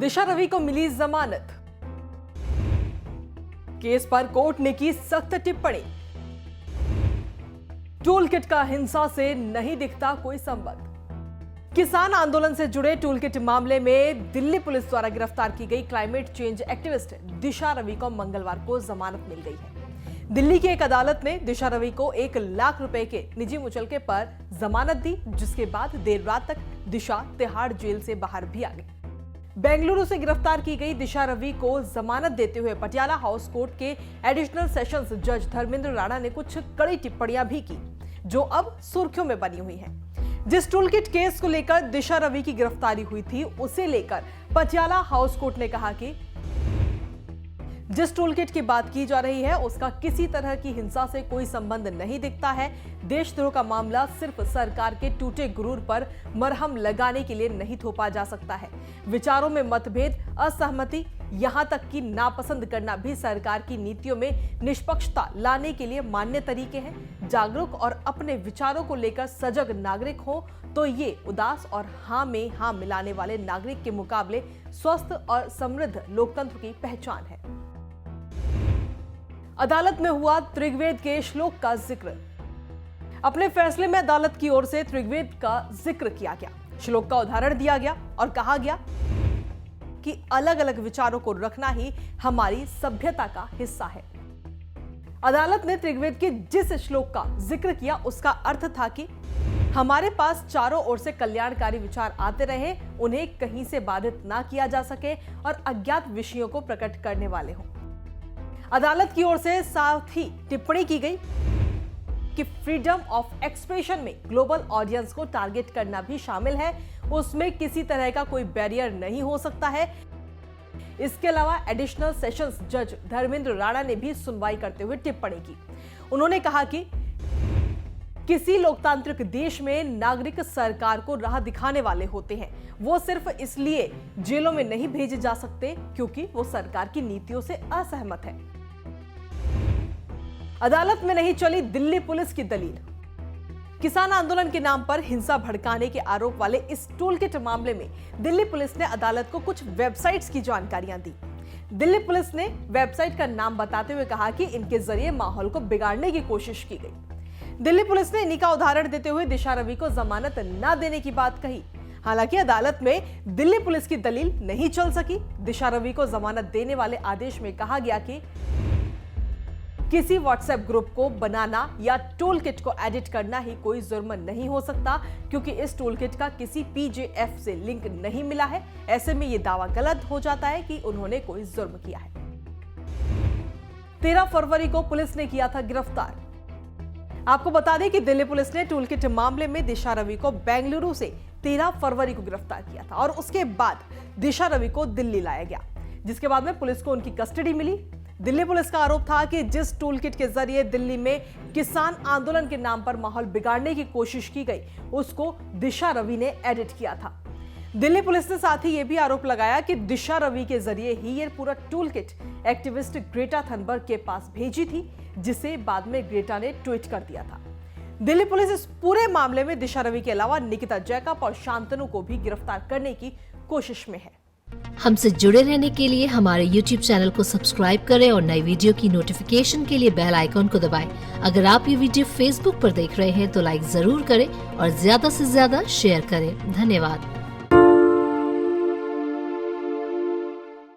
दिशा रवि को मिली जमानत। केस पर कोर्ट ने की सख्त टिप्पणी। टूल किट का हिंसा से नहीं दिखता कोई संबंध। किसान आंदोलन से जुड़े टूल किट मामले में दिल्ली पुलिस द्वारा गिरफ्तार की गई क्लाइमेट चेंज एक्टिविस्ट दिशा रवि को मंगलवार को जमानत मिल गई है। दिल्ली की एक अदालत ने दिशा रवि को 1 लाख रुपए के निजी मुचलके पर जमानत दी, जिसके बाद देर रात तक दिशा तिहाड़ जेल से बाहर भी आ गई। बेंगलुरु से गिरफ्तार की गई दिशा रवि को जमानत देते हुए पटियाला हाउस कोर्ट के एडिशनल सेशंस जज धर्मेंद्र राणा ने कुछ कड़ी टिप्पणियां भी की, जो अब सुर्खियों में बनी हुई हैं। जिस टूलकिट केस को लेकर दिशा रवि की गिरफ्तारी हुई थी, उसे लेकर पटियाला हाउस कोर्ट ने कहा कि जिस टूलकिट की बात की जा रही है उसका किसी तरह की हिंसा से कोई संबंध नहीं दिखता है। देशद्रोह का मामला सिर्फ सरकार के टूटे गुरूर पर मरहम लगाने के लिए नहीं थोपा जा सकता है। विचारों में मतभेद, असहमति, यहां तक कि नापसंद करना भी सरकार की नीतियों में निष्पक्षता लाने के लिए मान्य तरीके हैं। जागरूक और अपने विचारों को लेकर सजग नागरिक हो तो ये उदास और हाँ में हाँ मिलाने वाले नागरिक के मुकाबले स्वस्थ और समृद्ध लोकतंत्र की पहचान है। अदालत में हुआ त्रिगवेद के श्लोक का जिक्र। अपने फैसले में अदालत की ओर से त्रिगवेद का जिक्र किया गया, श्लोक का उदाहरण दिया गया और कहा गया कि अलग अलग विचारों को रखना ही हमारी सभ्यता का हिस्सा है। अदालत ने त्रिगवेद के जिस श्लोक का जिक्र किया उसका अर्थ था कि हमारे पास चारों ओर से कल्याणकारी विचार आते रहे, उन्हें कहीं से बाधित ना किया जा सके और अज्ञात विषयों को प्रकट करने वाले हों। अदालत की ओर से साथ ही टिप्पणी की गई कि फ्रीडम ऑफ एक्सप्रेशन में ग्लोबल ऑडियंस को टारगेट करना भी शामिल है, उसमें किसी तरह का कोई बैरियर नहीं हो सकता है। इसके अलावा एडिशनल सेशंस जज धर्मेंद्र राणा ने भी सुनवाई करते हुए टिप्पणी की। उन्होंने कहा कि किसी लोकतांत्रिक देश में नागरिक सरकार को राह दिखाने वाले होते हैं। वो सिर्फ इसलिए जेलों में नहीं भेजे जा सकते क्योंकि वो सरकार की नीतियों से असहमत है। अदालत में नहीं चली दिल्ली पुलिस की दलील। किसान आंदोलन के नाम पर हिंसा भड़काने के आरोप वाले इस टूलकिट मामले में दिल्ली पुलिस ने अदालत को कुछ वेबसाइट्स की जानकारियां दी। दिल्ली पुलिस ने वेबसाइट का नाम बताते हुए कहा कि इनके जरिए माहौल को बिगाड़ने की कोशिश की गई। दिल्ली पुलिस ने इन्हीं का उदाहरण देते हुए दिशा रवि को जमानत न देने की बात कही। हालांकि अदालत में दिल्ली पुलिस की दलील नहीं चल सकी। दिशा रवि को जमानत देने वाले आदेश में कहा गया कि किसी व्हाट्सएप ग्रुप को बनाना या टूलकिट को एडिट करना ही कोई जुर्म नहीं हो सकता, क्योंकि इस टूलकिट का किसी पीजेएफ से लिंक नहीं मिला है। ऐसे में यह दावा गलत हो जाता है कि उन्होंने कोई जुर्म किया है। 13 फरवरी को पुलिस ने किया था गिरफ्तार। आपको बता दें कि दिल्ली पुलिस ने टूलकिट मामले में दिशा रवि को बेंगलुरु से 13 फरवरी को गिरफ्तार किया था और उसके बाद दिशा रवि को दिल्ली लाया गया, जिसके बाद में पुलिस को उनकी कस्टडी मिली। दिल्ली पुलिस का आरोप था कि जिस टूलकिट के जरिए दिल्ली में किसान आंदोलन के नाम पर माहौल बिगाड़ने की कोशिश की गई, उसको दिशा रवि ने एडिट किया था। दिल्ली पुलिस ने साथ ही यह भी आरोप लगाया कि दिशा रवि के जरिए ही यह पूरा टूलकिट एक्टिविस्ट ग्रेटा थनबर्ग के पास भेजी थी, जिसे बाद में ग्रेटा ने ट्वीट कर दिया था। दिल्ली पुलिस इस पूरे मामले में दिशा रवि के अलावा निकिता जैकब और शांतनु को भी गिरफ्तार करने की कोशिश में है। हमसे जुड़े रहने के लिए हमारे YouTube चैनल को सब्सक्राइब करें और नई वीडियो की नोटिफिकेशन के लिए बेल आइकॉन को दबाएं। अगर आप ये वीडियो Facebook पर देख रहे हैं तो लाइक जरूर करें और ज्यादा से ज्यादा शेयर करें। धन्यवाद।